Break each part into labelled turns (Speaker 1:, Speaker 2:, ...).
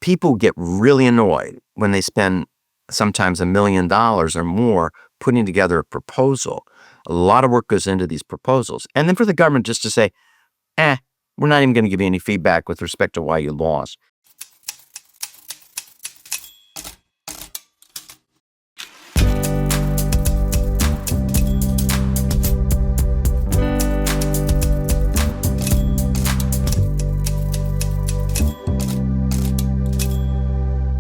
Speaker 1: people get really annoyed when they spend sometimes $1 million or more putting together a proposal. A lot of work goes into these proposals. And then for the government just to say, we're not even going to give you any feedback with respect to why you lost.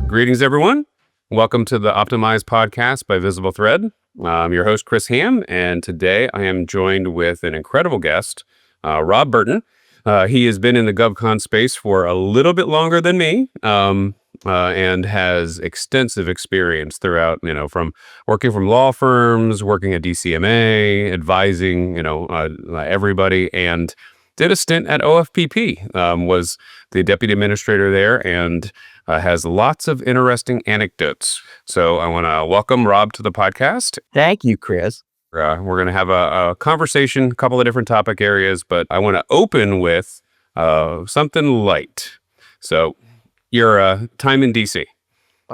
Speaker 2: Greetings, everyone. Welcome to the Optimized Podcast by VisibleThread. I'm your host, Chris Hamm, and today I am joined with an incredible guest, Rob Burton. He has been in the GovCon space for a little bit longer than me, and has extensive experience throughout, from working from law firms, working at DCMA, advising, everybody, and did a stint at OFPP, was the deputy administrator there, and has lots of interesting anecdotes. So I want to welcome Rob to the podcast.
Speaker 1: Thank you, Chris.
Speaker 2: We're going to have a conversation, a couple of different topic areas, but I want to open with something light. So your time in DC.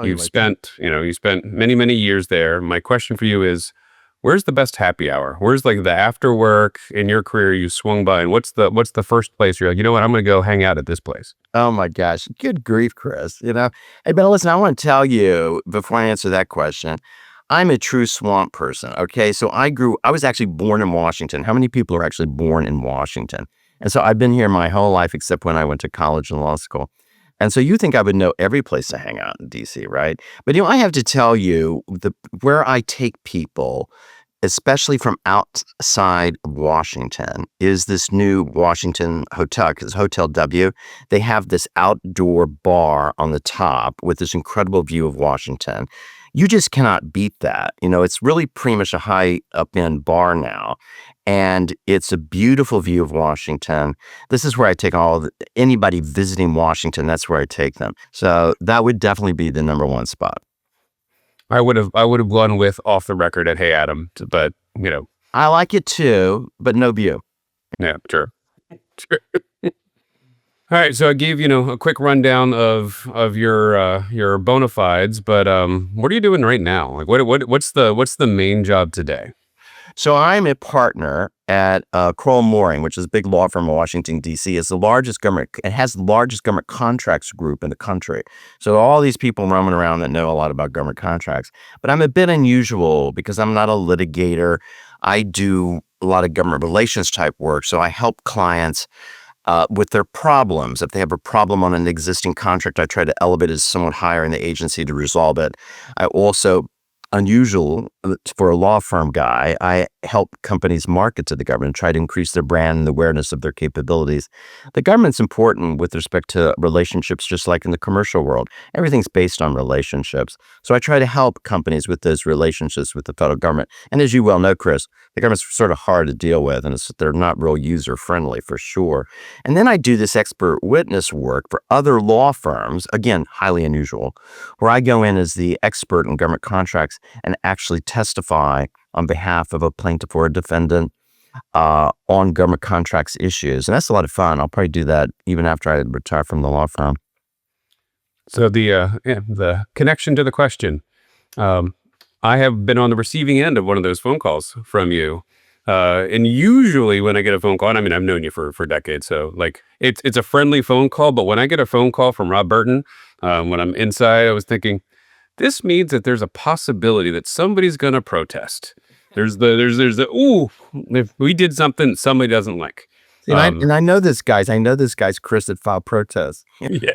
Speaker 2: You spent many, many years there. My question for you is, where's the best happy hour? Where's like the after work in your career you swung by, and what's the first place you're like, you know what, I'm going to go hang out at this place?
Speaker 1: Oh my gosh, good grief, Chris. Hey, but listen, I want to tell you before I answer that question, I'm a true swamp person. Okay, so I was actually born in Washington. How many people are actually born in Washington? And so I've been here my whole life except when I went to college and law school. And so you think I would know every place to hang out in DC, right? But I have to tell you, where I take people, especially from outside Washington, is this new Washington hotel, because Hotel W, they have this outdoor bar on the top with this incredible view of Washington. You just cannot beat that. It's really pretty much a high up-end bar now, and it's a beautiful view of Washington. This is where I take anybody visiting Washington, that's where I take them. So that would definitely be the number one spot.
Speaker 2: I would have gone with Off the Record at Hey Adam, but
Speaker 1: I like it too, but no view.
Speaker 2: Yeah, sure. All right, so I gave a quick rundown of your bona fides, but what are you doing right now? Like what's the main job today?
Speaker 1: So I'm a partner at Kroll Mooring, which is a big law firm in Washington, D.C. It has the largest government contracts group in the country. So all these people roaming around that know a lot about government contracts. But I'm a bit unusual because I'm not a litigator. I do a lot of government relations type work. So I help clients with their problems. If they have a problem on an existing contract, I try to elevate it to someone higher in the agency to resolve it. I also, unusual for a law firm guy, I help companies market to the government, try to increase their brand and awareness of their capabilities. The government's important with respect to relationships, just like in the commercial world. Everything's based on relationships. So I try to help companies with those relationships with the federal government. And as you well know, Chris, the government's sort of hard to deal with, and they're not real user-friendly for sure. And then I do this expert witness work for other law firms, again, highly unusual, where I go in as the expert in government contracts and actually testify on behalf of a plaintiff or a defendant on government contracts issues. And that's a lot of fun. I'll probably do that even after I retire from the law firm.
Speaker 2: So the connection to the question, I have been on the receiving end of one of those phone calls from you. And usually when I get a phone call, and I mean, I've known you for decades, so like it's a friendly phone call, but when I get a phone call from Rob Burton, when I'm inside, I was thinking, this means that there's a possibility that somebody's going to protest. There's if we did something somebody doesn't like.
Speaker 1: And I know this guy's Chris that filed protests.
Speaker 2: Yeah.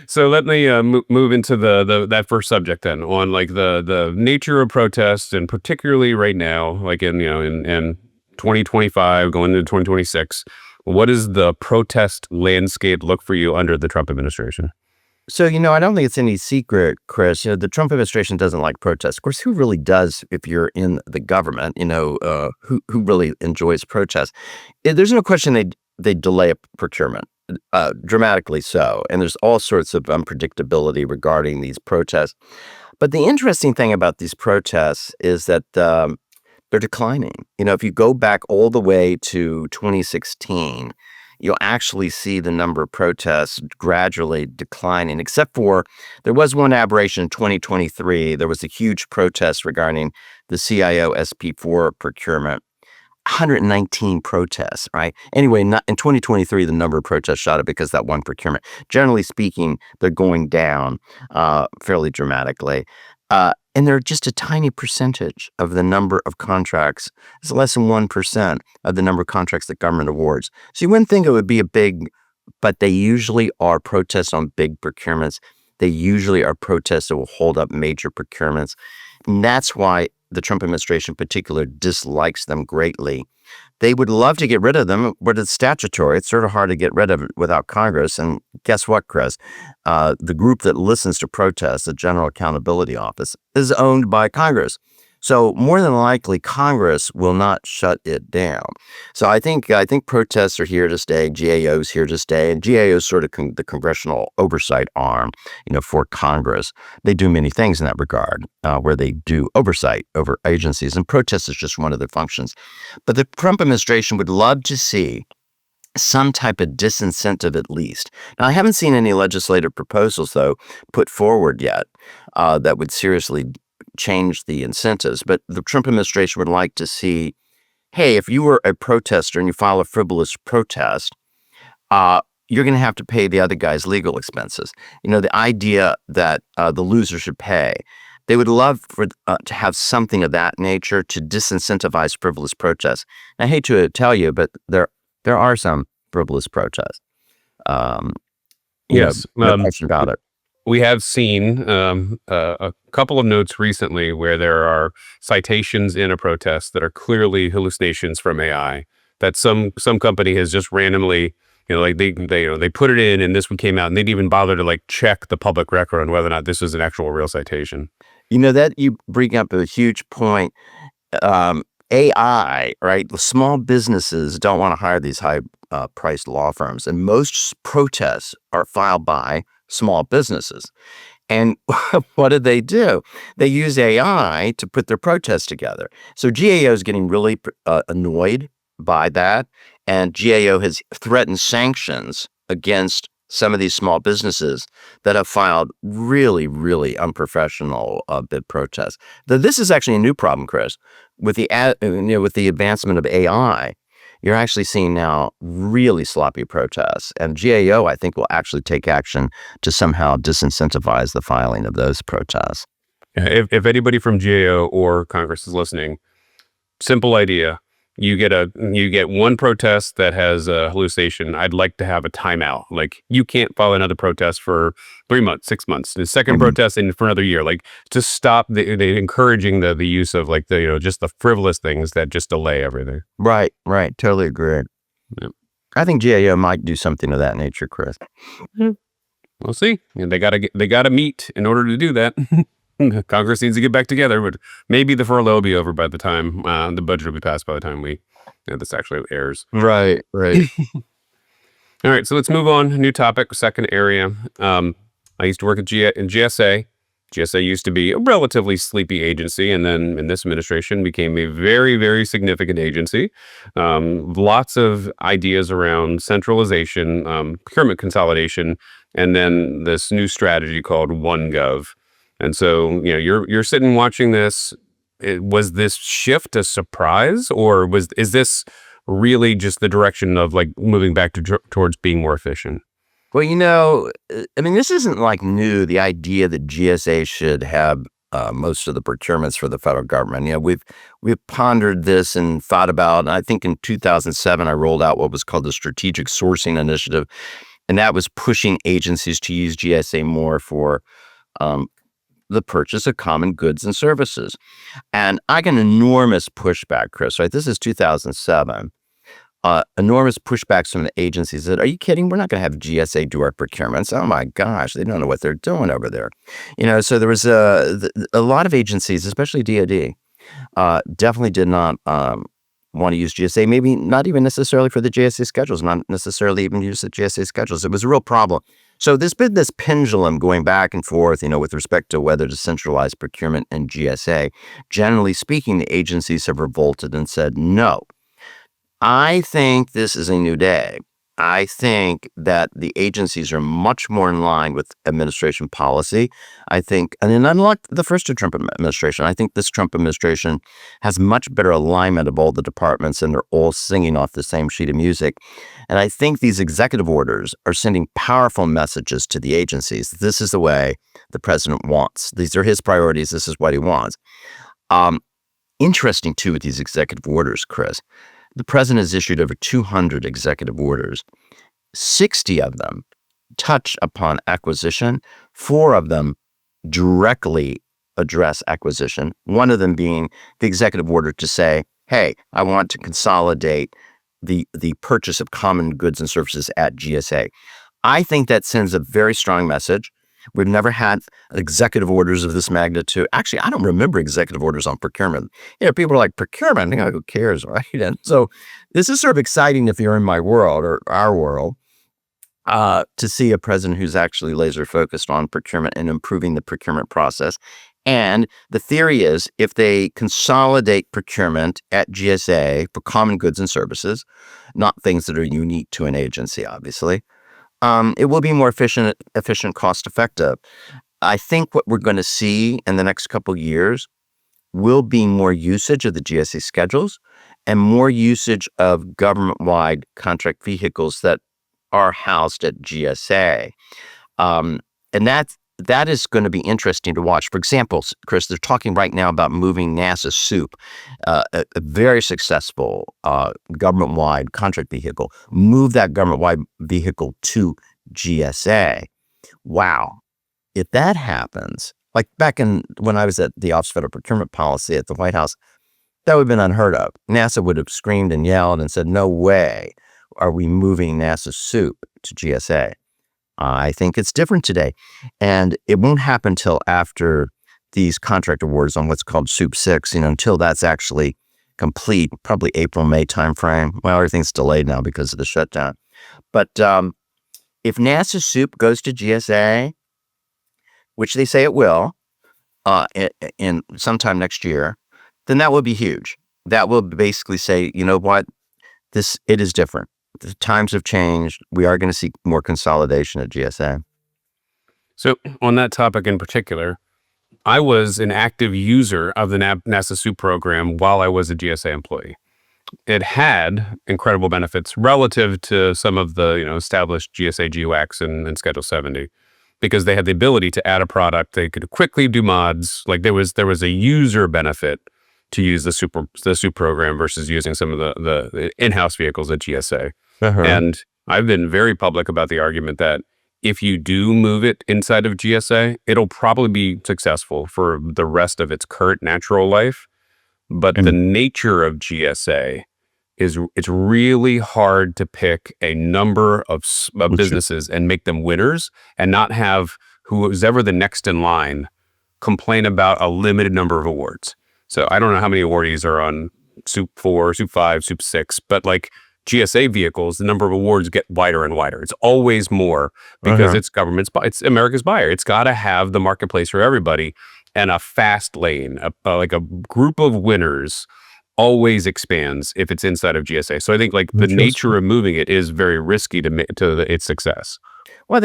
Speaker 2: So let me move into that first subject then, on like the nature of protests, and particularly right now, like in 2025 going into 2026, what does the protest landscape look for you under the Trump administration?
Speaker 1: So, I don't think it's any secret, Chris. The Trump administration doesn't like protests. Of course, who really does if you're in the government? Who really enjoys protests? There's no question they delay a procurement, dramatically so. And there's all sorts of unpredictability regarding these protests. But the interesting thing about these protests is that they're declining. If you go back all the way to 2016, you'll actually see the number of protests gradually declining, except for there was one aberration in 2023. There was a huge protest regarding the CIO SP4 procurement. 119 protests, right? Anyway, not, in 2023, the number of protests shot up because of that one procurement. Generally speaking, they're going down fairly dramatically. And they're just a tiny percentage of the number of contracts. It's less than 1% of the number of contracts that government awards. So you wouldn't think it would be a big, but they usually are protests on big procurements. They usually are protests that will hold up major procurements. And that's why the Trump administration in particular dislikes them greatly. They would love to get rid of them, but it's statutory. It's sort of hard to get rid of it without Congress. And guess what, Chris? The group that listens to protests, the General Accountability Office, is owned by Congress. So more than likely, Congress will not shut it down. So I think protests are here to stay. GAO's here to stay, and GAO is sort of the congressional oversight arm, for Congress. They do many things in that regard, where they do oversight over agencies, and protest is just one of their functions. But the Trump administration would love to see some type of disincentive at least. Now, I haven't seen any legislative proposals, though, put forward yet that would seriously change the incentives. But the Trump administration would like to see, hey, if you were a protester and you file a frivolous protest, you're going to have to pay the other guy's legal expenses. The idea that the loser should pay. They would love to have something of that nature to disincentivize frivolous protests. And I hate to tell you, but there are some frivolous protests.
Speaker 2: Yes,
Speaker 1: no question about it.
Speaker 2: We have seen a couple of notes recently where there are citations in a protest that are clearly hallucinations from AI. That some company has just randomly, they put it in, and this one came out, and they didn't even bother to check the public record on whether or not this is an actual real citation.
Speaker 1: That you bring up a huge point. AI, right? The small businesses don't want to hire these high-priced law firms, and most protests are filed by small businesses. And what do? They use AI to put their protests together. So GAO is getting really annoyed by that, and GAO has threatened sanctions against some of these small businesses that have filed really, really unprofessional bid protests. This is actually a new problem, Chris. With the advancement of AI, you're actually seeing now really sloppy protests, and GAO, I think, will actually take action to somehow disincentivize the filing of those protests.
Speaker 2: Yeah, if anybody from GAO or Congress is listening, simple idea. You get one protest that has a hallucination. I'd like to have a timeout. You can't file another protest for 3 months, 6 months. The second protest for another year. To stop the encouraging the use of just the frivolous things that just delay everything.
Speaker 1: Right. Totally agree.
Speaker 2: Yep.
Speaker 1: I think GAO might do something of that nature, Chris.
Speaker 2: We'll see. And they gotta meet in order to do that. Congress needs to get back together, but maybe the furlough will be over by the time the budget will be passed by the time this actually airs.
Speaker 1: Right.
Speaker 2: All right, so let's move on. New topic, second area. I used to work in GSA. GSA used to be a relatively sleepy agency, and then in this administration became a very, very significant agency. Lots of ideas around centralization, procurement consolidation, and then this new strategy called OneGov. And so, you're sitting watching this. Was this shift a surprise, or is this really just the direction of moving back towards being more efficient?
Speaker 1: Well, this isn't new. The idea that GSA should have most of the procurements for the federal government. We've pondered this and thought about. And I think in 2007 I rolled out what was called the Strategic Sourcing Initiative, and that was pushing agencies to use GSA more for the purchase of common goods and services. And I got an enormous pushback, Chris, right? This is 2007. Enormous pushbacks from the agencies that, are you kidding? We're not going to have GSA do our procurements. Oh my gosh, they don't know what they're doing over there. So there was a lot of agencies, especially DoD, definitely did not want to use GSA, maybe not even necessarily for the GSA schedules, not necessarily even use the GSA schedules. It was a real problem. So there's been this pendulum going back and forth, with respect to whether to centralize procurement and GSA. Generally speaking, the agencies have revolted and said, no, I think this is a new day. I think that the agencies are much more in line with administration policy. I think, and then unlike the first two Trump administration, I think this Trump administration has much better alignment of all the departments, and they're all singing off the same sheet of music. And I think these executive orders are sending powerful messages to the agencies. This is the way the president wants. These are his priorities. This is what he wants. Interesting, too, with these executive orders, Chris. The president has issued over 200 executive orders. 60 of them touch upon acquisition. 4 of them directly address acquisition. One of them being the executive order to say, hey, I want to consolidate the purchase of common goods and services at GSA. I think that sends a very strong message. We've never had executive orders of this magnitude. Actually, I don't remember executive orders on procurement. People are like, procurement? Who cares, right? And so this is sort of exciting if you're in my world or our world, to see a president who's actually laser focused on procurement and improving the procurement process. And the theory is if they consolidate procurement at GSA for common goods and services, not things that are unique to an agency, obviously, it will be more efficient, cost effective. I think what we're going to see in the next couple of years will be more usage of the GSA schedules and more usage of government-wide contract vehicles that are housed at GSA. And that is going to be interesting to watch. For example, Chris, they're talking right now about moving NASA SOUP, a very successful government-wide contract vehicle, move that government-wide vehicle to GSA. Wow. If that happens, like back when I was at the Office of Federal Procurement Policy at the White House, that would have been unheard of. NASA would have screamed and yelled and said, no way are we moving NASA SOUP to GSA. I think it's different today. And it won't happen till after these contract awards on what's called SOUP 6, until that's actually complete, probably April, May timeframe. Well, everything's delayed now because of the shutdown. But if NASA SOUP goes to GSA, which they say it will, in sometime next year, then that will be huge. That will basically say, you know what, it is different. The times have changed. We are going to see more consolidation at GSA.
Speaker 2: So on that topic in particular, I was an active user of the NASA SOUP program while I was a GSA employee. It had incredible benefits relative to some of the established GSA GWACs and Schedule 70, because they had the ability to add a product. They could quickly do mods. Like there was a user benefit to use the SOUP program versus using some of the in-house vehicles at GSA.
Speaker 1: Uh-huh.
Speaker 2: And I've been very public about the argument that if you do move it inside of GSA, it'll probably be successful for the rest of its current natural life. But the nature of GSA is it's really hard to pick a number of businesses and make them winners and not have who's ever the next in line complain about a limited number of awards. So I don't know how many awardees are on SOUP 4, SOUP 5, SOUP 6, but like GSA vehicles, the number of awards get wider and wider. It's always more because it's it's America's buyer. It's got to have the marketplace for everybody, and a fast lane, like a group of winners always expands if it's inside of GSA. So I think like the nature of moving it is very risky to its success.
Speaker 1: Well,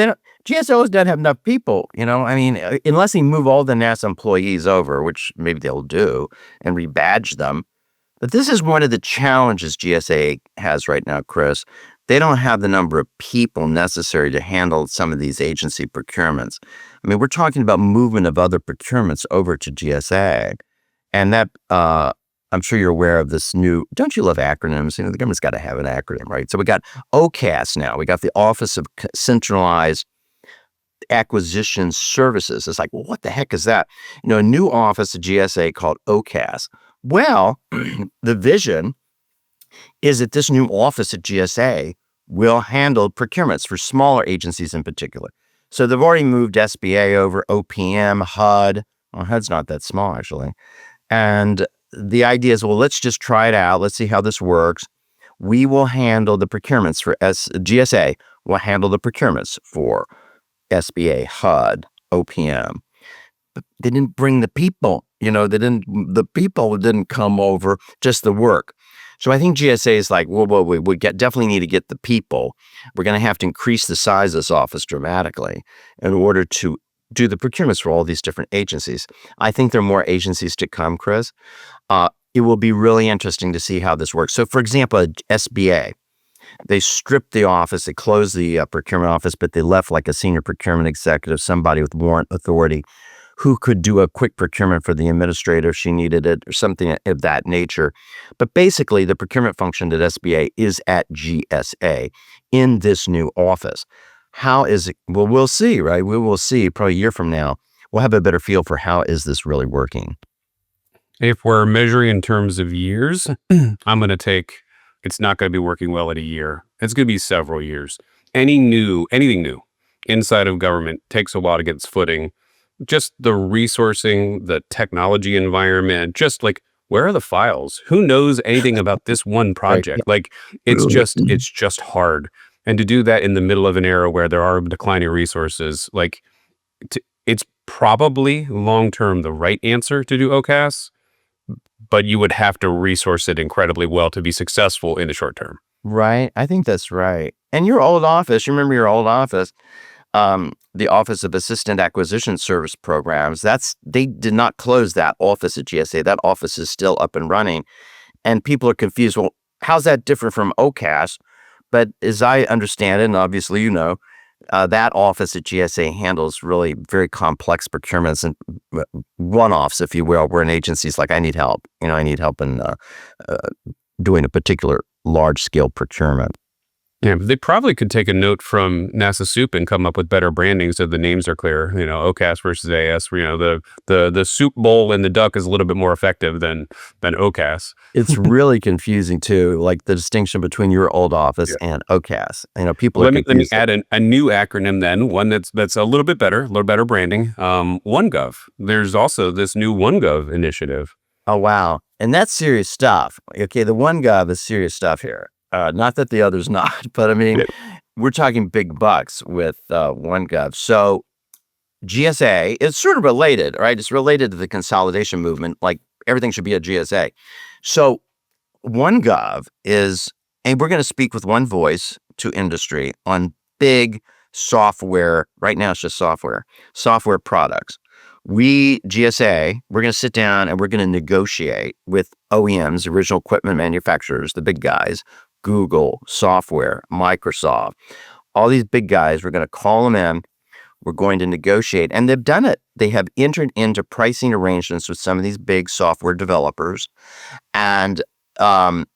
Speaker 1: GSOs don't have enough people, unless they move all the NASA employees over, which maybe they'll do, and rebadge them. But this is one of the challenges GSA has right now, Chris. They don't have the number of people necessary to handle some of these agency procurements. I mean, we're talking about movement of other procurements over to GSA. And that, I'm sure you're aware of this new, don't you love acronyms? The government's got to have an acronym, right? So we got OCAS now. We got the Office of Centralized Acquisition Services. It's like, well, what the heck is that? A new office at GSA called OCAS. Well, the vision is that this new office at GSA will handle procurements for smaller agencies in particular. So they've already moved SBA over, OPM, HUD. Well, HUD's not that small, actually. And the idea is, well, let's just try it out. Let's see how this works. We will handle the procurements for GSA will handle the procurements for SBA, HUD, OPM. But they didn't bring the people. The people didn't come over, just the work. So I think GSA is like, well, we definitely need to get the people. We're going to have to increase the size of this office dramatically in order to do the procurements for all these different agencies. I think there are more agencies to come, Chris. It will be really interesting to see how this works. So, for example, SBA, they stripped the office, they closed the procurement office, but they left like a senior procurement executive, somebody with warrant authority, who could do a quick procurement for the administrator if she needed it or something of that nature. But basically, the procurement function at SBA is at GSA in this new office. How is it? Well, we'll see, right? We will see probably a year from now. We'll have a better feel for how is this really working.
Speaker 2: If we're measuring in terms of years, I'm going to take, it's not going to be working well at a year. It's going to be several years. Anything new inside of government takes a while to get its footing. Just the resourcing, the technology environment, just like, where are the files? Who knows anything about this one project? Like, it's just hard. And to do that in the middle of an era where there are declining resources, like, it's probably long-term the right answer to do OCAS, but you would have to resource it incredibly well to be successful in the short term.
Speaker 1: Right. I think that's right. And your old office, you remember your old office, the Office of Assistant Acquisition Service Programs, they did not close that office at GSA. That office is still up and running. And people are confused. Well, how's that different from OCAS? But as I understand it, and obviously you know, that office at GSA handles really very complex procurements and one-offs, if you will, where an agency's like, I need help. I need help in doing a particular large-scale procurement.
Speaker 2: Yeah, they probably could take a note from NASA Soup and come up with better branding so the names are clear. OCAS versus AS. The soup bowl and the duck is a little bit more effective than OCAS.
Speaker 1: It's really confusing too, like the distinction between your old office and OCAS. People are confused.
Speaker 2: Let me add a new acronym then, one that's a little bit better, a little better branding. OneGov. There's also this new OneGov initiative.
Speaker 1: Oh wow, and that's serious stuff. Okay, the OneGov is serious stuff here. Not that the other's not, but I mean, we're talking big bucks with OneGov. So GSA is sort of related, right? It's related to the consolidation movement. Like everything should be at GSA. So OneGov is, and we're going to speak with one voice to industry on big software. Right now, it's just software products. GSA, we're going to sit down and we're going to negotiate with OEMs, original equipment manufacturers, the big guys, Google, software, Microsoft, all these big guys. We're going to call them in. We're going to negotiate. And they've done it. They have entered into pricing arrangements with some of these big software developers. And the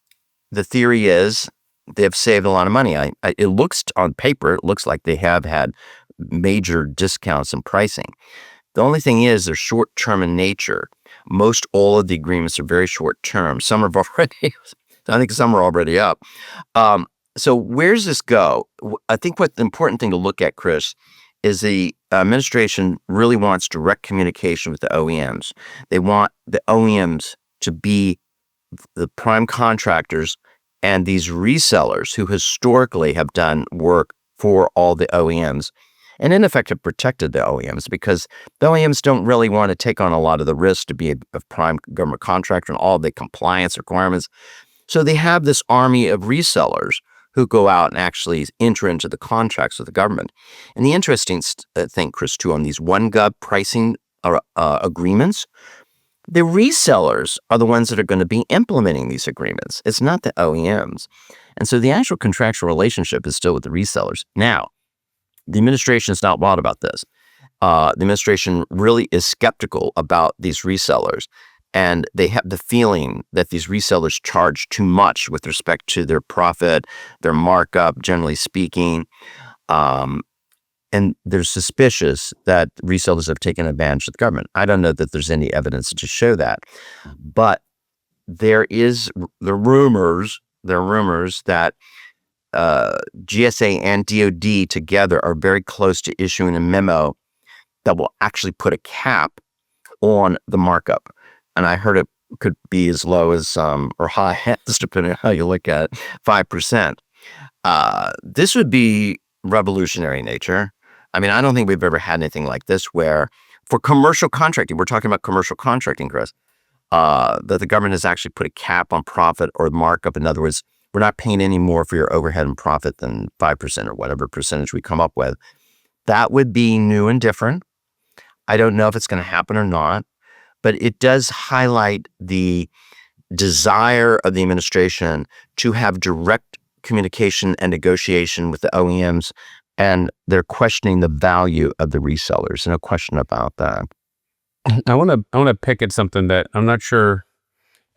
Speaker 1: theory is they've saved a lot of money. It looks on paper, it looks like they have had major discounts in pricing. The only thing is they're short-term in nature. Most all of the agreements are very short-term. Some are already, I think some are already up. So where does this go? I think what the important thing to look at, Chris, is the administration really wants direct communication with the OEMs. They want the OEMs to be the prime contractors and these resellers who historically have done work for all the OEMs. And in effect, have protected the OEMs because the OEMs don't really want to take on a lot of the risk to be a prime government contractor and all the compliance requirements. So they have this army of resellers who go out and actually enter into the contracts with the government. And the interesting thing, Chris, too, on these OneGov pricing agreements, the resellers are the ones that are going to be implementing these agreements. It's not the OEMs. And so the actual contractual relationship is still with the resellers. Now, the administration is not wild about this. The administration really is skeptical about these resellers, and they have the feeling that these resellers charge too much with respect to their profit, their markup, generally speaking, and they're suspicious that resellers have taken advantage of the government. I don't know that there's any evidence to show that, but there are rumors that GSA and DoD together are very close to issuing a memo that will actually put a cap on the markup. And I heard it could be as low as or high, just depending on how you look at it, 5%. This would be revolutionary in nature. I mean, I don't think we've ever had anything like this where for commercial contracting, we're talking about commercial contracting, Chris. that the government has actually put a cap on profit or markup. In other words, we're not paying any more for your overhead and profit than 5% or whatever percentage we come up with. That would be new and different. I don't know if it's going to happen or not, but it does highlight the desire of the administration to have direct communication and negotiation with the OEMs, and they're questioning the value of the resellers. No question about that.
Speaker 2: I want to pick at something that I'm not sure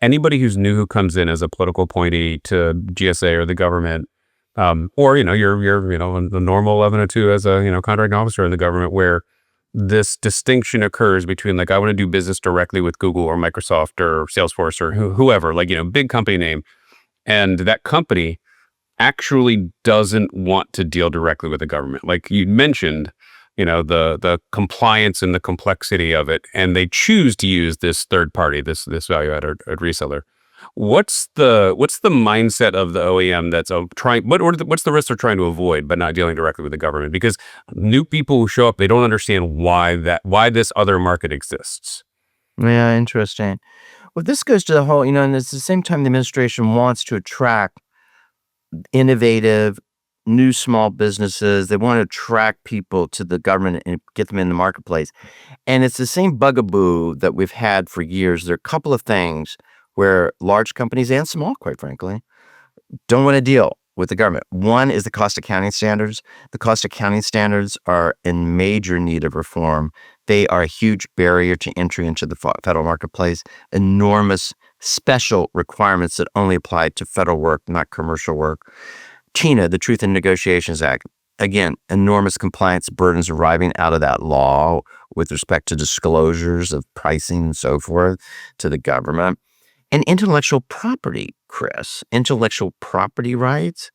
Speaker 2: anybody who's new who comes in as a political appointee to GSA or the government, or you're in the normal 1102 as a contracting officer in the government, where this distinction occurs between like I want to do business directly with Google or Microsoft or Salesforce or whoever, like big company name, and that company actually doesn't want to deal directly with the government. Like you mentioned, the compliance and the complexity of it, and they choose to use this third party, this value added reseller. What's the mindset of the OEM that's trying? What's the risk they're trying to avoid, but not dealing directly with the government? Because new people who show up, they don't understand why this other market exists.
Speaker 1: Yeah, interesting. Well, this goes to the whole, and it's the same time the administration wants to attract innovative, new small businesses. They want to attract people to the government and get them in the marketplace. And it's the same bugaboo that we've had for years. There are a couple of things where large companies and small, quite frankly, don't want to deal with the government. One is the cost accounting standards. The cost accounting standards are in major need of reform. They are a huge barrier to entry into the federal marketplace. Enormous special requirements that only apply to federal work, not commercial work. TINA, the Truth in Negotiations Act, again, enormous compliance burdens arriving out of that law with respect to disclosures of pricing and so forth to the government. And intellectual property, Chris, intellectual property rights.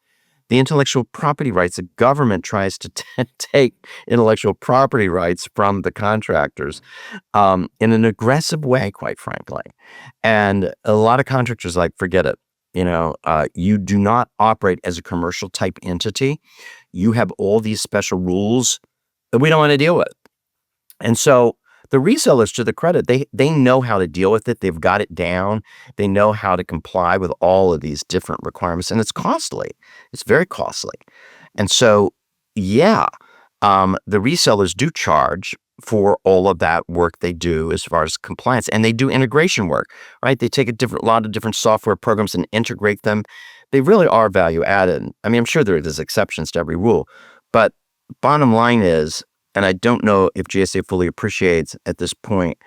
Speaker 1: The intellectual property rights, the government tries to take intellectual property rights from the contractors in an aggressive way, quite frankly. And a lot of contractors like, forget it. You do not operate as a commercial type entity. You have all these special rules that we don't want to deal with. And so the resellers, to the credit, they know how to deal with it. They've got it down. They know how to comply with all of these different requirements, and it's costly. It's very costly. And so, the resellers do charge for all of that work they do as far as compliance, and they do integration work, right? They take a lot of different software programs and integrate them. They really are value added. I mean, I'm sure there's exceptions to every rule, but bottom line is, and I don't know if GSA fully appreciates at this point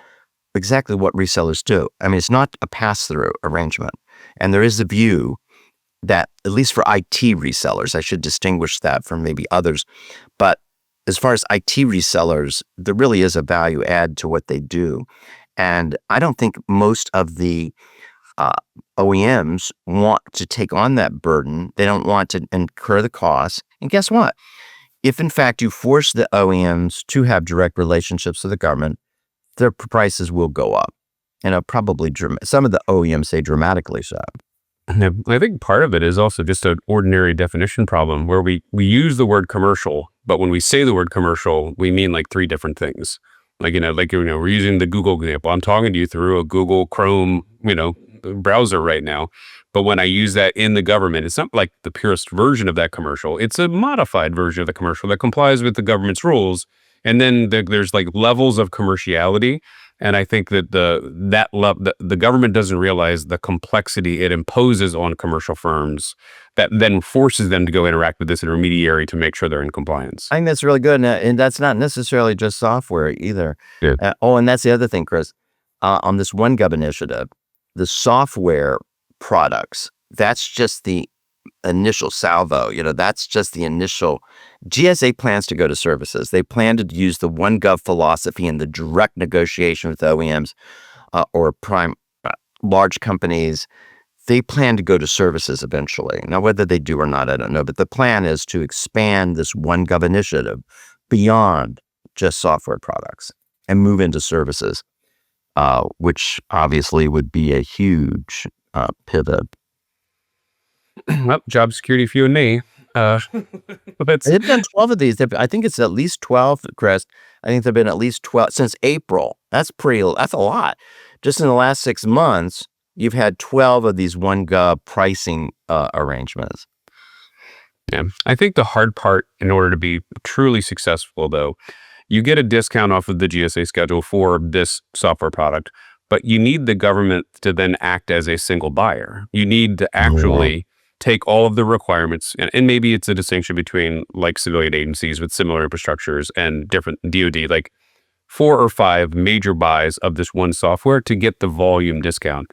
Speaker 1: exactly what resellers do. I mean, it's not a pass-through arrangement. And there is a view that, at least for IT resellers, I should distinguish that from maybe others, but as far as IT resellers, there really is a value add to what they do. And I don't think most of the OEMs want to take on that burden. They don't want to incur the costs. And guess what? If, in fact, you force the OEMs to have direct relationships with the government, their prices will go up. And probably some of the OEMs say dramatically so.
Speaker 2: And I think part of it is also just an ordinary definition problem where we use the word commercial, but when we say the word commercial, we mean like three different things. Like, we're using the Google example. I'm talking to you through a Google Chrome, browser right now. But when I use that in the government, it's not like the purest version of that commercial. It's a modified version of the commercial that complies with the government's rules. And then there's like levels of commerciality. And I think that the government doesn't realize the complexity it imposes on commercial firms that then forces them to go interact with this intermediary to make sure they're in compliance.
Speaker 1: I think that's really good. And that's not necessarily just software either.
Speaker 2: Yeah.
Speaker 1: And that's the other thing, Chris, on this OneGov initiative, the software products, that's just the initial salvo. That's just the initial. GSA plans to go to services. They plan to use the OneGov philosophy in the direct negotiation with OEMs or prime large companies. They plan to go to services eventually. Now, whether they do or not, I don't know. But the plan is to expand this OneGov initiative beyond just software products and move into services, which obviously would be a huge pivot.
Speaker 2: Well, job security for you and me.
Speaker 1: They've done 12 of these. I think it's at least 12, Chris. I think there've been at least 12 since April. That's a lot. Just in the last 6 months, you've had 12 of these OneGov pricing arrangements.
Speaker 2: Yeah. I think the hard part in order to be truly successful, though, you get a discount off of the GSA schedule for this software product, but you need the government to then act as a single buyer. You need to actually take all of the requirements, and maybe it's a distinction between like civilian agencies with similar infrastructures and different DoD, like 4 or 5 major buys of this one software to get the volume discount.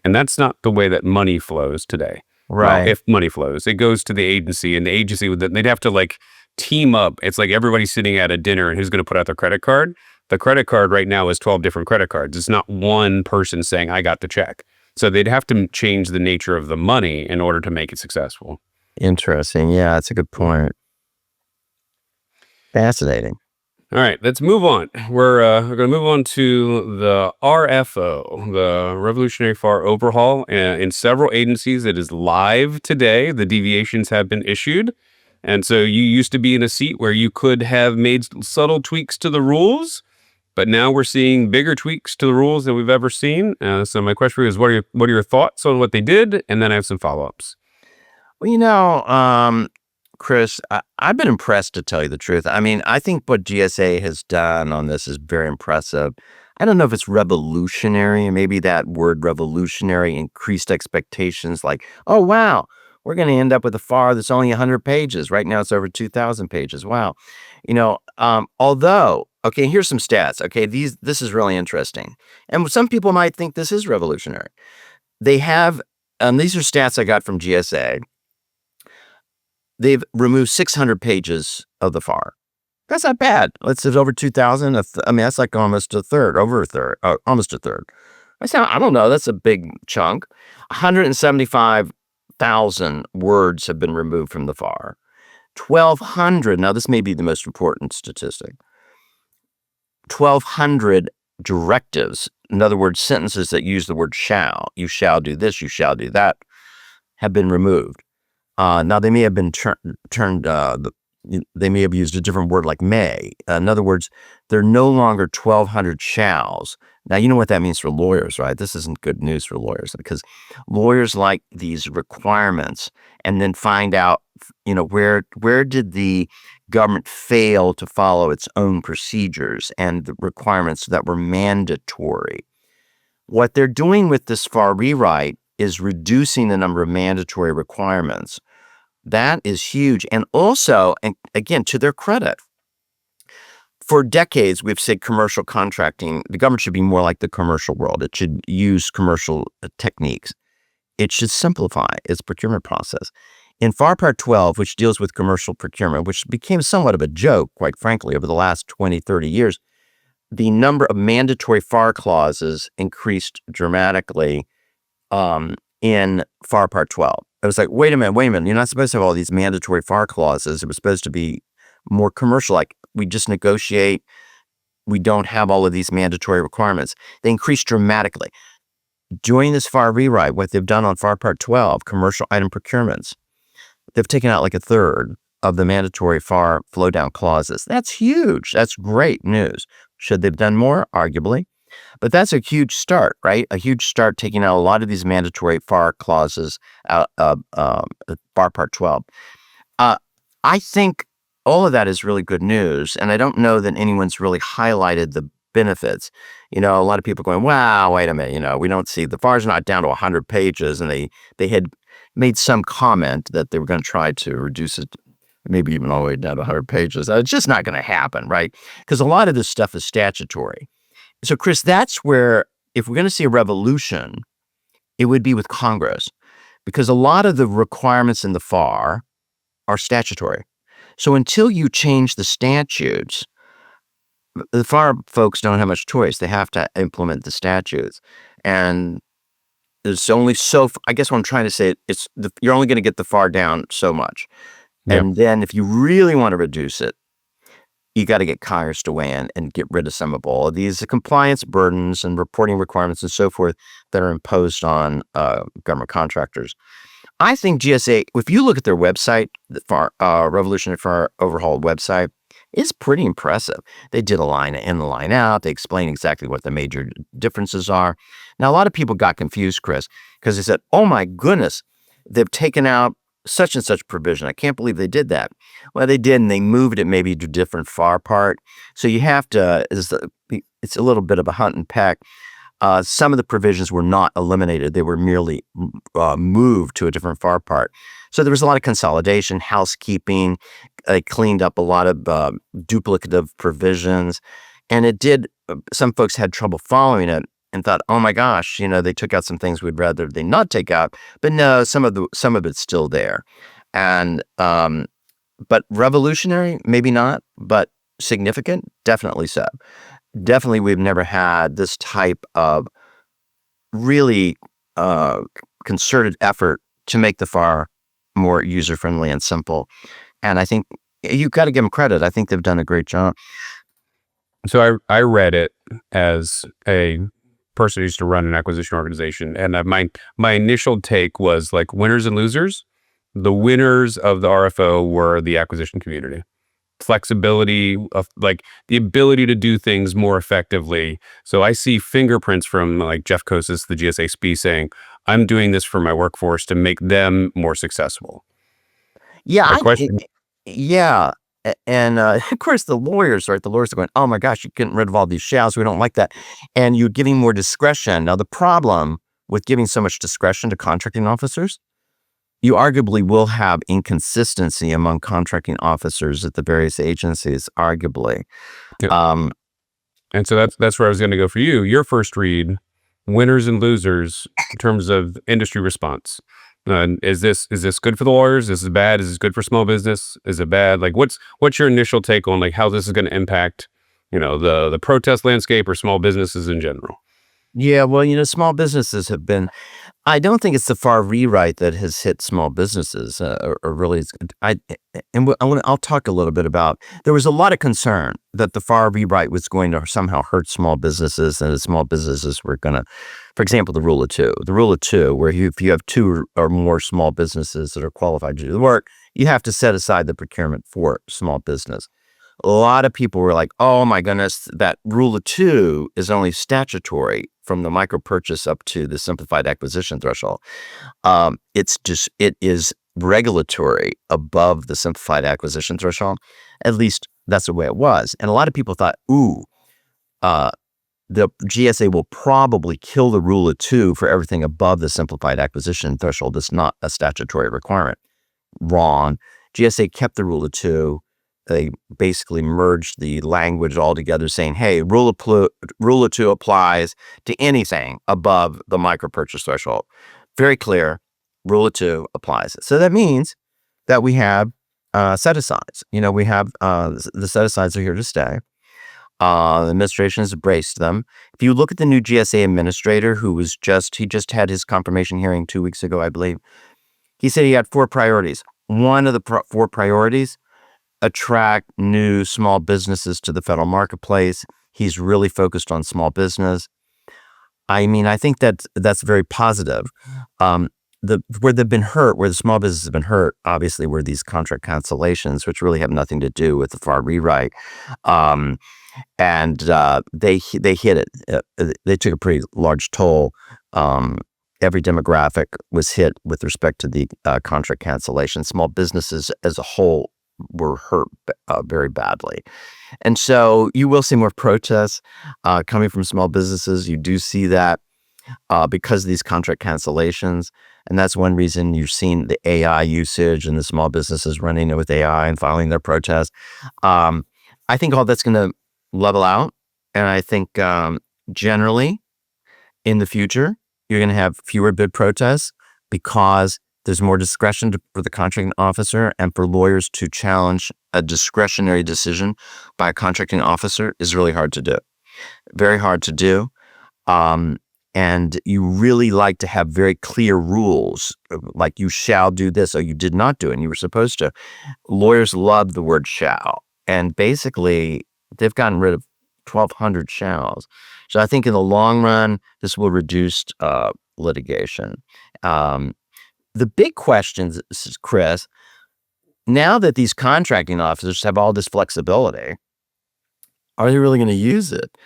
Speaker 2: And that's not the way that money flows today. Well,
Speaker 1: Right.
Speaker 2: if money flows, it goes to the agency, and the agency they'd have to like team up. It's like everybody sitting at a dinner and who's going to put out their credit card. The credit card right now is 12 different credit cards. It's not one person saying, I got the check. So they'd have to change the nature of the money in order to make it successful.
Speaker 1: Interesting. Yeah, that's a good point. Fascinating.
Speaker 2: All right, let's move on. We're going to move on to the RFO, the Revolutionary Far Overhaul. In several agencies, it is live today. The deviations have been issued. And so you used to be in a seat where you could have made subtle tweaks to the rules, but now we're seeing bigger tweaks to the rules than we've ever seen. So my question for you is, what are your thoughts on what they did? And then I have some follow-ups.
Speaker 1: Well, Chris, I've been impressed, to tell you the truth. I mean, I think what GSA has done on this is very impressive. I don't know if it's revolutionary, and maybe that word revolutionary increased expectations like, oh, wow, we're going to end up with a FAR that's only 100 pages. Right now, it's over 2,000 pages. Wow. Although, okay, here's some stats. Okay, this is really interesting. And some people might think this is revolutionary. They have, these are stats I got from GSA. They've removed 600 pages of the FAR. That's not bad. It's over 2,000. That's like almost a third, almost a third. I don't know. That's a big chunk. 175,000 words have been removed from the FAR. 1,200. Now, this may be the most important statistic. 1,200 directives, in other words, sentences that use the word shall. You shall do this. You shall do that. Have been removed. Now, they may have been turned, they may have used a different word like may. In other words, they're no longer 1,200 shalls. Now, you know what that means for lawyers, right? This isn't good news for lawyers, because lawyers like these requirements and then find out, where did the government fail to follow its own procedures and the requirements that were mandatory. What they're doing with this FAR rewrite is reducing the number of mandatory requirements. That is huge. And also, and again, to their credit, for decades, we've said commercial contracting, the government should be more like the commercial world. It should use commercial techniques. It should simplify its procurement process. In FAR Part 12, which deals with commercial procurement, which became somewhat of a joke, quite frankly, over the last 20, 30 years, the number of mandatory FAR clauses increased dramatically in FAR Part 12. It was like, wait a minute, you're not supposed to have all these mandatory FAR clauses. It was supposed to be more commercial, like we just negotiate, we don't have all of these mandatory requirements. They increased dramatically. During this FAR rewrite, what they've done on FAR Part 12, commercial item procurements, they've taken out like a third of the mandatory FAR flow down clauses. That's huge. That's great news. Should they've done more? Arguably. But that's a huge start, right? A huge start, taking out a lot of these mandatory FAR clauses out of FAR Part 12. I think all of that is really good news, and I don't know that anyone's really highlighted the benefits. A lot of people going, wow, wait a minute, we don't see, the FAR's not down to 100 pages, and they had made some comment that they were going to try to reduce it, maybe even all the way down to 100 pages. It's just not going to happen, right? Because a lot of this stuff is statutory. So, Chris, that's where, if we're going to see a revolution, it would be with Congress, because a lot of the requirements in the FAR are statutory. So until you change the statutes, the FAR folks don't have much choice. They have to implement the statutes. And there's only I guess what I'm trying to say, you're only going to get the FAR down so much.
Speaker 2: Yep.
Speaker 1: And then if you really want to reduce it, you got to get Congress to weigh in and get rid of some of all of these compliance burdens and reporting requirements and so forth that are imposed on government contractors. I think GSA, if you look at their website, the Revolutionary Far Overhaul website, is pretty impressive. They did a line in, a line out. They explained exactly what the major differences are. Now, a lot of people got confused, Chris, because they said, oh my goodness, they've taken out such and such provision. I can't believe they did that. Well, they did, and they moved it maybe to a different far part. So you have to, it's a little bit of a hunt and peck. Some of the provisions were not eliminated. They were merely moved to a different far part. So there was a lot of consolidation, housekeeping. They cleaned up a lot of duplicative provisions. And it did, some folks had trouble following it and thought, oh my gosh, they took out some things we'd rather they not take out. But no, some of it's still there. And, but revolutionary, maybe not, but significant, definitely so. Definitely, we've never had this type of really concerted effort to make the FAR more user-friendly and simple. And I think you've got to give them credit. I think they've done a great job.
Speaker 2: So I read it as a person who used to run an acquisition organization. And my initial take was like winners and losers. The winners of the RFO were the acquisition community. Flexibility of like the ability to do things more effectively. So I see fingerprints from like Jeff Kosis, the GSA SPE, saying, I'm doing this for my workforce to make them more successful.
Speaker 1: Yeah.
Speaker 2: Question.
Speaker 1: Yeah. And of course, the lawyers are going, oh my gosh, you're getting rid of all these shalls. We don't like that. And you're giving more discretion. Now, the problem with giving so much discretion to contracting officers, you arguably will have inconsistency among contracting officers at the various agencies, arguably.
Speaker 2: Yeah. And so that's where I was going to go for you. Your first read, winners and losers in terms of industry response. Is this good for the lawyers? Is this bad? Is this good for small business? Is it bad? Like what's your initial take on like how this is going to impact, the protest landscape or small businesses in general?
Speaker 1: Yeah, well, small businesses have been, I don't think it's the FAR rewrite that has hit small businesses, or really, I'll talk a little bit about, there was a lot of concern that the FAR rewrite was going to somehow hurt small businesses, and the small businesses were going to, for example, the rule of two, where if you have two or more small businesses that are qualified to do the work, you have to set aside the procurement for small business. A lot of people were like, oh my goodness, that rule of two is only statutory from the micro purchase up to the simplified acquisition threshold. It is regulatory above the simplified acquisition threshold. At least that's the way it was. And a lot of people thought, the GSA will probably kill the rule of two for everything above the simplified acquisition threshold. It's not a statutory requirement. Wrong. GSA kept the rule of two. They basically merged the language all together, saying, hey, rule of two applies to anything above the micro purchase threshold. Very clear, rule of two applies. So that means that we have set-asides. We have the set-asides are here to stay. The administration has embraced them. If you look at the new GSA administrator, he just had his confirmation hearing 2 weeks ago, I believe. He said he had 4 priorities. One of the 4 priorities, attract new small businesses to the federal marketplace. He's really focused on small business. I mean, I think that's very positive. Where they've been hurt, where the small business has been hurt, obviously, were these contract cancellations, which really have nothing to do with the FAR rewrite. And they hit it. They took a pretty large toll. Every demographic was hit with respect to the contract cancellation. Small businesses as a whole were hurt very badly. And so you will see more protests coming from small businesses. You do see that because of these contract cancellations. And that's one reason you've seen the AI usage and the small businesses running it with AI and filing their protests. I think all that's going to level out. And I think generally in the future, you're going to have fewer bid protests because there's more discretion for the contracting officer, and for lawyers to challenge a discretionary decision by a contracting officer is really hard to do. Very hard to do. And you really like to have very clear rules, like you shall do this or you did not do it and you were supposed to. Lawyers love the word shall. And basically, they've gotten rid of 1,200 shalls. So I think in the long run, this will reduce litigation. The big questions, Chris, now that these contracting officers have all this flexibility, are they really going to use it?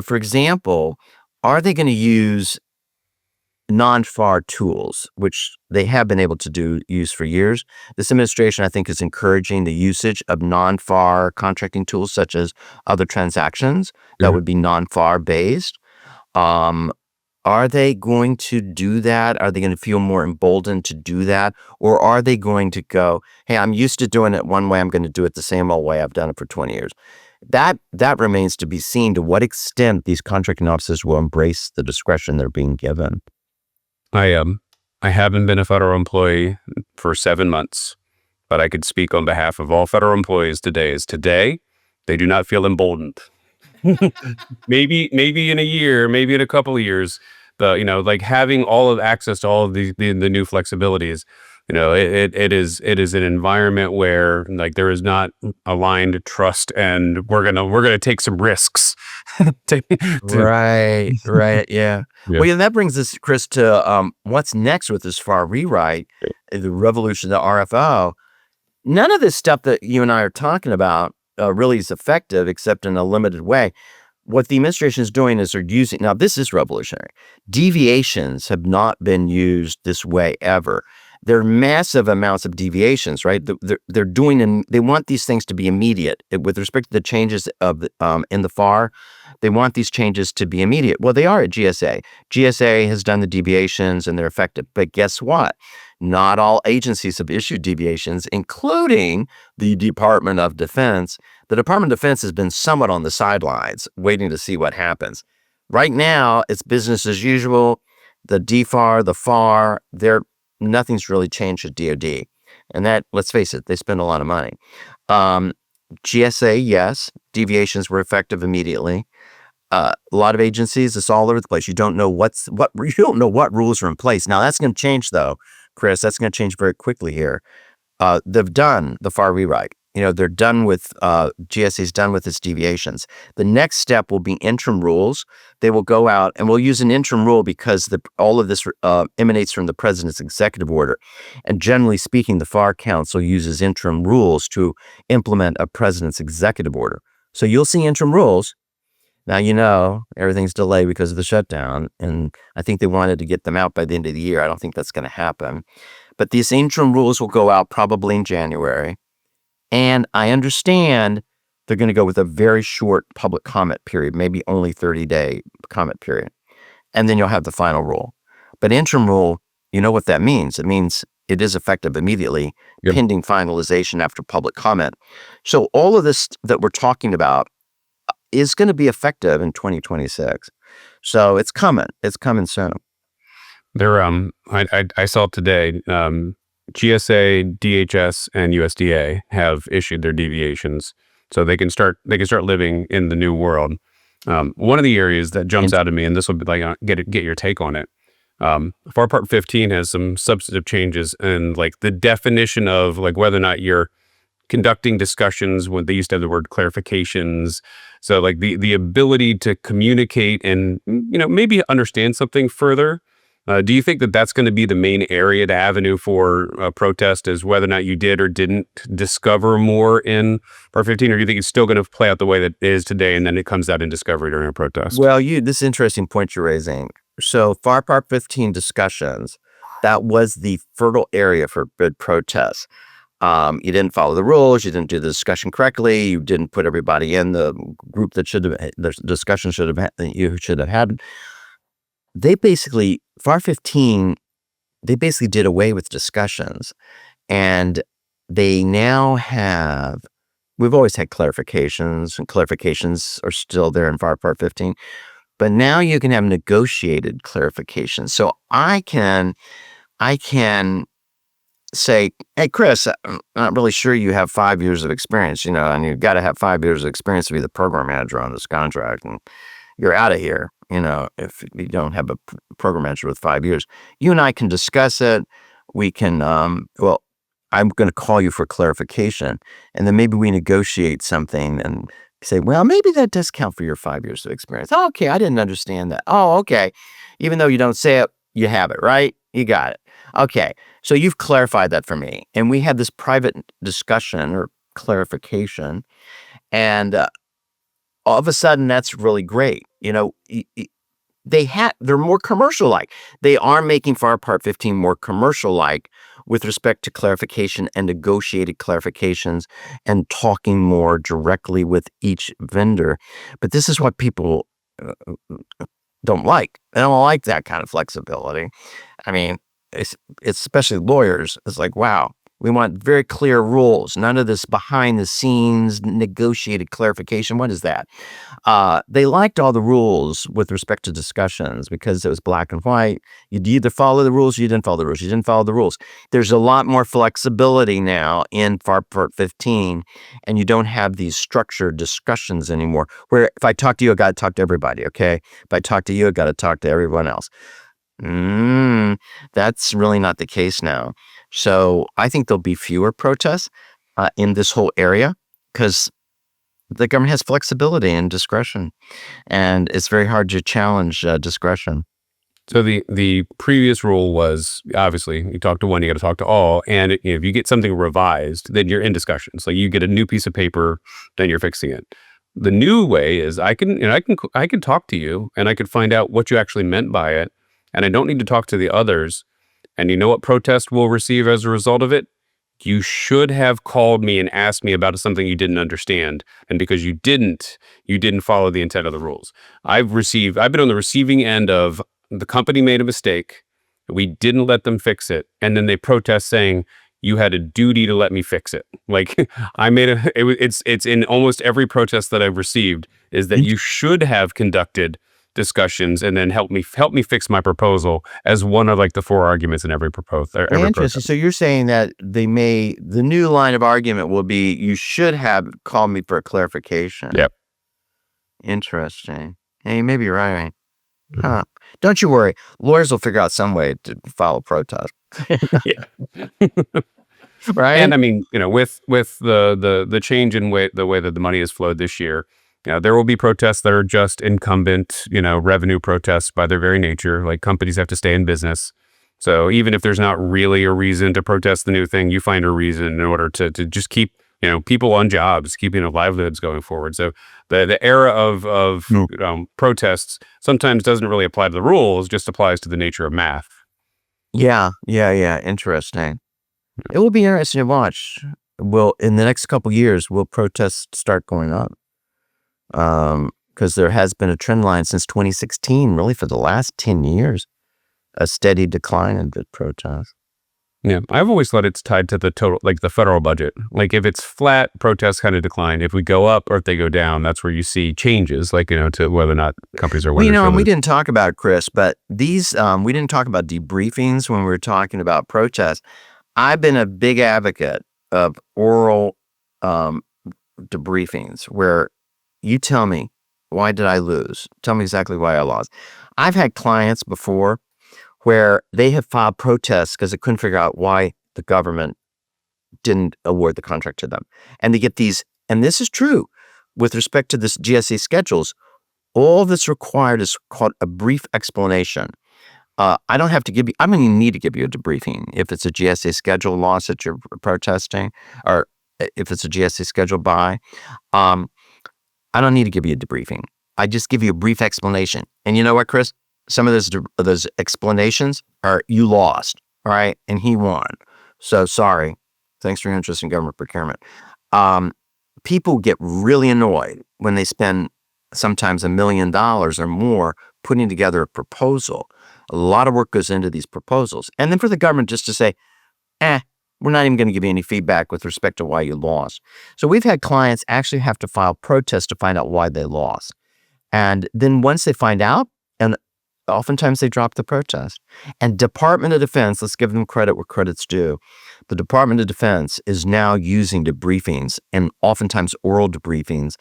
Speaker 1: For example, are they going to use non-FAR tools, which they have been able to use for years? This administration, I think, is encouraging the usage of non-FAR contracting tools, such as other transactions that would be non-FAR based. Are they going to do that? Are they going to feel more emboldened to do that? Or are they going to go, hey, I'm used to doing it one way, I'm going to do it the same old way, I've done it for 20 years. That remains to be seen, to what extent these contracting officers will embrace the discretion they're being given.
Speaker 2: I haven't been a federal employee for 7 months, but I could speak on behalf of all federal employees today, they do not feel emboldened. maybe in a year, maybe in a couple of years, like having all of access to all of the new flexibilities, it is an environment where like there is not aligned trust, and we're gonna take some risks.
Speaker 1: Right. Yeah.
Speaker 2: Yeah.
Speaker 1: Well, that brings us, Chris, to what's next with this FAR rewrite, the revolution of the RFO. None of this stuff that you and I are talking about really is effective, except in a limited way. What the administration is doing is they're using, now this is revolutionary. Deviations have not been used this way ever. There are massive amounts of deviations, right? They're doing, and they want these things to be immediate. With respect to the changes of in the FAR, they want these changes to be immediate. Well, they are at GSA. GSA has done the deviations and they're effective. But guess what? Not all agencies have issued deviations, including the Department of Defense. The Department of Defense has been somewhat on the sidelines, waiting to see what happens. Right now, it's business as usual. The DFAR, the FAR, nothing's really changed at DoD. And that, let's face it, they spend a lot of money. GSA, yes, deviations were effective immediately. A lot of agencies, it's all over the place. You don't know what rules are in place. Now that's going to change, though, Chris. That's going to change very quickly here. They've done the FAR rewrite. They're done with GSA's done with its deviations. The next step will be interim rules. They will go out, and we'll use an interim rule because all of this emanates from the president's executive order. And generally speaking, the FAR Council uses interim rules to implement a president's executive order. So you'll see interim rules. Now, everything's delayed because of the shutdown, and I think they wanted to get them out by the end of the year. I don't think that's going to happen. But these interim rules will go out probably in January. And I understand they're going to go with a very short public comment period, maybe only 30-day comment period. And then you'll have the final rule. But interim rule, you know what that means. It means it is effective immediately, pending finalization after public comment. So all of this that we're talking about is going to be effective in 2026. So it's coming. It's coming soon.
Speaker 2: There, I saw today, GSA, DHS, and USDA have issued their deviations, so they can start living in the new world. One of the areas that jumps out at me, and this will be like get your take on it. FAR Part 15 has some substantive changes in like the definition of like whether or not you're conducting discussions when they used to have the word clarifications. So like the ability to communicate and, maybe understand something further. Do you think that that's going to be the main area, the avenue for protest, is whether or not you did or didn't discover more in Part 15, or do you think it's still going to play out the way that it is today and then it comes out in discovery during a protest?
Speaker 1: Well, this interesting point you're raising. So FAR Part 15 discussions, that was the fertile area for bid protests. You didn't follow the rules. You didn't do the discussion correctly. You didn't put everybody in the group that the discussion you should have had. FAR 15, they basically did away with discussions, and they now we've always had clarifications, and clarifications are still there in FAR Part 15, but now you can have negotiated clarifications. So I can say, hey, Chris, I'm not really sure you have 5 years of experience, and you've got to have 5 years of experience to be the program manager on this contract, and you're out of here, if you don't have a program manager with 5 years. You and I can discuss it. We can, I'm going to call you for clarification, and then maybe we negotiate something and say, well, maybe that does count for your 5 years of experience. Oh, okay, I didn't understand that. Oh, okay. Even though you don't say it, you have it, right? You got it. Okay. So you've clarified that for me. And we had this private discussion or clarification. And all of a sudden, that's really great. They're more commercial-like. They are making FAR Part 15 more commercial-like with respect to clarification and negotiated clarifications and talking more directly with each vendor. But this is what people don't like. They don't like that kind of flexibility. I mean, it's especially lawyers. It's like, wow, we want very clear rules. None of this behind the scenes negotiated clarification. What is that? They liked all the rules with respect to discussions because it was black and white. You'd either follow the rules, you didn't follow the rules. You didn't follow the rules. There's a lot more flexibility now in FAR Part 15, and you don't have these structured discussions anymore, where if I talk to you, I got to talk to everybody, okay? If I talk to you, I got to talk to everyone else. That's really not the case now. So I think there'll be fewer protests in this whole area because the government has flexibility and discretion, and it's very hard to challenge discretion.
Speaker 2: So the previous rule was, obviously, you talk to one, you got to talk to all. And if you get something revised, then you're in discussions. Like you get a new piece of paper, then you're fixing it. The new way is I can talk to you and I could find out what you actually meant by it. And I don't need to talk to the others. And you know what protest we'll receive as a result of it? You should have called me and asked me about something you didn't understand. And because you didn't follow the intent of the rules. I've been on the receiving end of the company made a mistake. We didn't let them fix it. And then they protest saying, you had a duty to let me fix it. Like it's in almost every protest that I've received is that you should have conducted discussions and then help me fix my proposal as one of like the four arguments in every proposal.
Speaker 1: Interesting. Protest. So you're saying that the new line of argument will be, you should have called me for a clarification.
Speaker 2: Yep.
Speaker 1: Interesting. Hey, maybe you're right. Huh. Don't you worry. Lawyers will figure out some way to file a protest.
Speaker 2: Yeah.
Speaker 1: Right.
Speaker 2: And I mean, with the change in the way that the money has flowed this year, there will be protests that are just incumbent, revenue protests by their very nature. Like companies have to stay in business. So even if there's not really a reason to protest the new thing, you find a reason in order to just keep, people on jobs, keeping livelihoods going forward. So the era of protests sometimes doesn't really apply to the rules, just applies to the nature of math.
Speaker 1: Yeah. Interesting. It will be interesting to watch. In the next couple of years, will protests start going up? Because there has been a trend line since 2016, really for the last 10 years, a steady decline in bid protests.
Speaker 2: Yeah, I've always thought it's tied to the total, like the federal budget. Like if it's flat, protests kind of decline. If we go up or if they go down, that's where you see changes, like, to whether or not companies are winners.
Speaker 1: And we didn't talk about it, Chris, but these, we didn't talk about debriefings when we were talking about protests. I've been a big advocate of oral debriefings where you tell me, why did I lose? Tell me exactly why I lost. I've had clients before where they have filed protests because they couldn't figure out why the government didn't award the contract to them. And they get these, and this is true with respect to this GSA schedules, all that's required is called a brief explanation. I don't have to give you, I don't even need to give you a debriefing if it's a GSA schedule loss that you're protesting, or if it's a GSA schedule buy. I don't need to give you a debriefing. I just give you a brief explanation. And you know what, Chris? Some of those explanations are, you lost, all right? And he won. So sorry. Thanks for your interest in government procurement. People get really annoyed when they spend sometimes $1 million or more putting together a proposal. A lot of work goes into these proposals. And then for the government just to say, we're not even going to give you any feedback with respect to why you lost. So we've had clients actually have to file protests to find out why they lost. And then once they find out, and oftentimes they drop the protest. And Department of Defense, let's give them credit where credit's due. The Department of Defense is now using debriefings, and oftentimes oral debriefings,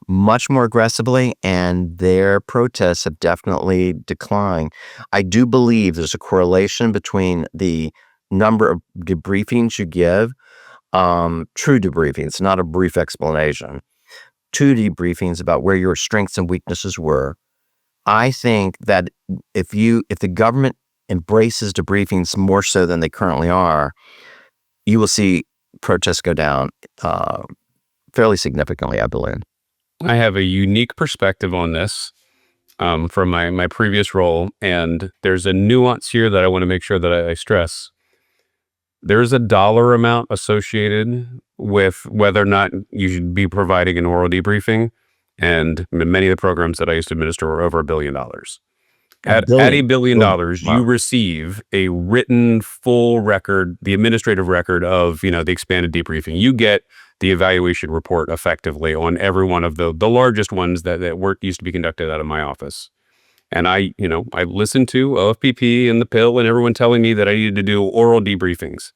Speaker 1: much more aggressively, and their protests have definitely declined. I do believe there's a correlation between the number of debriefings you give, true debriefings, not a brief explanation, true debriefings about where your strengths and weaknesses were. I think that if the government embraces debriefings more so than they currently are, you will see protests go down fairly significantly, I believe.
Speaker 2: I have a unique perspective on this from my previous role, and there's a nuance here that I want to make sure that I stress. There's a dollar amount associated with whether or not you should be providing an oral debriefing, and many of the programs that I used to administer were over $1 billion. At $1 billion,
Speaker 1: Wow.
Speaker 2: you receive a written full record, the administrative record of, the expanded debriefing. You get the evaluation report effectively on every one of the largest ones that work used to be conducted out of my office. And I listened to OFPP and the pill and everyone telling me that I needed to do oral debriefings.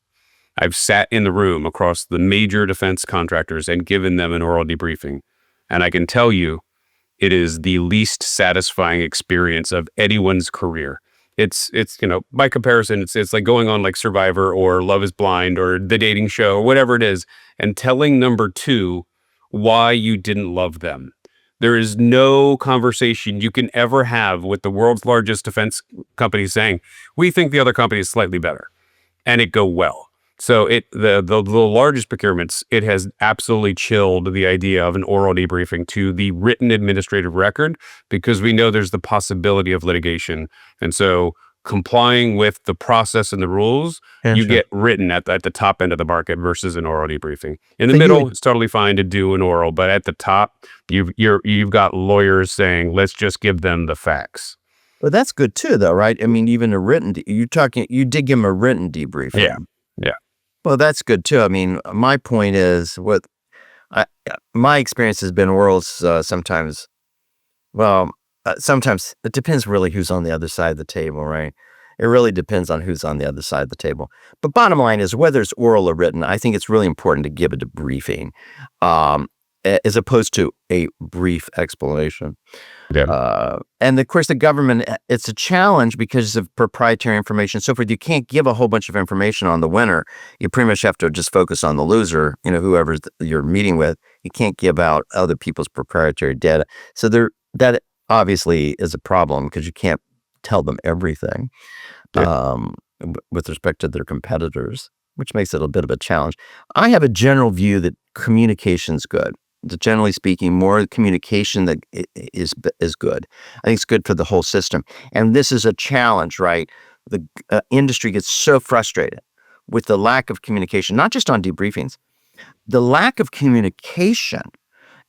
Speaker 2: I've sat in the room across the major defense contractors and given them an oral debriefing. And I can tell you, it is the least satisfying experience of anyone's career. It's by comparison, it's like going on like Survivor or Love is Blind or The Dating Show or whatever it is, and telling number two why you didn't love them. There is no conversation you can ever have with the world's largest defense company saying, we think the other company is slightly better, and it go well. So the largest procurements, it has absolutely chilled the idea of an oral debriefing to the written administrative record, because we know there's the possibility of litigation. And so complying with the process and the rules, you get written at the top end of the market versus an oral debriefing. In the middle, it's totally fine to do an oral, but at the top, you've got lawyers saying, let's just give them the facts.
Speaker 1: Well, that's good too, though, right? I mean, even a written, you did give them a written debriefing.
Speaker 2: Yeah.
Speaker 1: Well, that's good too. I mean, my point is, my experience has been orals sometimes. Well, sometimes it depends really who's on the other side of the table, right? It really depends on who's on the other side of the table. But bottom line is, whether it's oral or written, I think it's really important to give a debriefing, as opposed to a brief explanation.
Speaker 2: Yeah.
Speaker 1: And of course, the government, it's a challenge because of proprietary information. So forth. You can't give a whole bunch of information on the winner. You pretty much have to just focus on the loser, whoever you're meeting with. You can't give out other people's proprietary data. So that obviously is a problem, because you can't tell them everything with respect to their competitors, which makes it a bit of a challenge. I have a general view that communication's good. Generally speaking, more communication that is good. I think it's good for the whole system. And this is a challenge, right? The industry gets so frustrated with the lack of communication, not just on debriefings. The lack of communication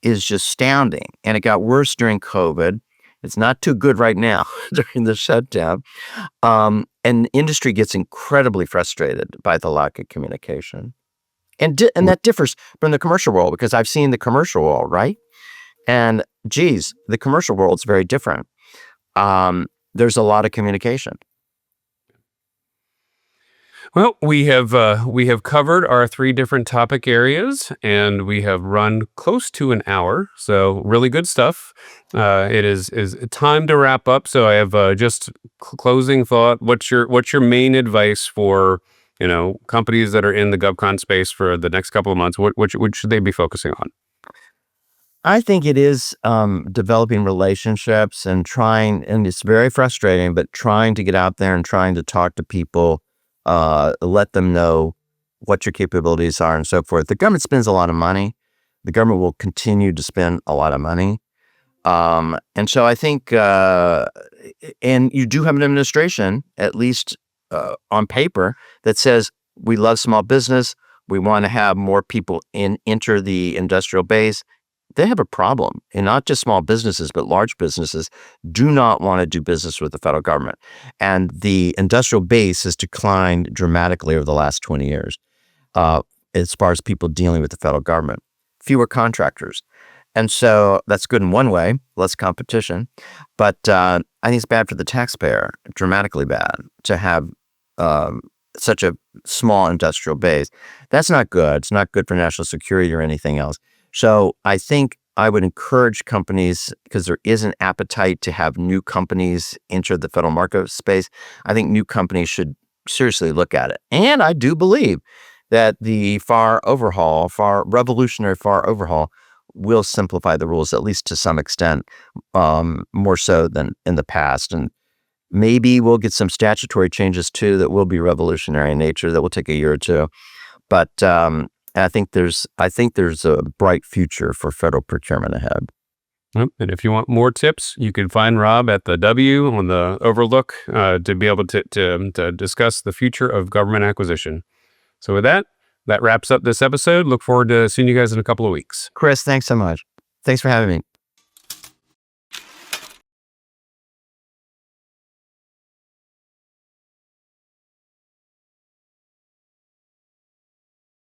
Speaker 1: is just astounding. And it got worse during COVID. It's not too good right now during the shutdown. And industry gets incredibly frustrated by the lack of communication. And that differs from the commercial world, because I've seen the commercial world, right? And geez, the commercial world's very different. There's a lot of communication.
Speaker 2: Well, we have covered our 3 different topic areas, and we have run close to an hour. So really good stuff. It is time to wrap up. So I have just closing thought. What's your main advice for companies that are in the GovCon space for the next couple of months? What should they be focusing on?
Speaker 1: I think it is developing relationships and trying, and it's very frustrating, but trying to get out there and trying to talk to people, let them know what your capabilities are and so forth. The government spends a lot of money. The government will continue to spend a lot of money. And so I think, and you do have an administration, at least on paper, that says we love small business. We want to have more people enter the industrial base. They have a problem, and not just small businesses, but large businesses do not want to do business with the federal government. And the industrial base has declined dramatically over the last 20 years as far as people dealing with the federal government. Fewer contractors. And so that's good in one way, less competition. But I think it's bad for the taxpayer, dramatically bad, to have such a small industrial base. That's not good. It's not good for national security or anything else. So I think I would encourage companies, because there is an appetite to have new companies enter the federal market space. I think new companies should seriously look at it. And I do believe that the revolutionary FAR overhaul will simplify the rules, at least to some extent, more so than in the past. And Maybe we'll get some statutory changes too that will be revolutionary in nature that will take a year or two. But I think there's a bright future for federal procurement ahead.
Speaker 2: And if you want more tips, you can find Rob at the W on the Overlook to be able to discuss the future of government acquisition. So with that wraps up this episode. Look forward to seeing you guys in a couple of weeks.
Speaker 1: Chris, thanks so much. Thanks for having me.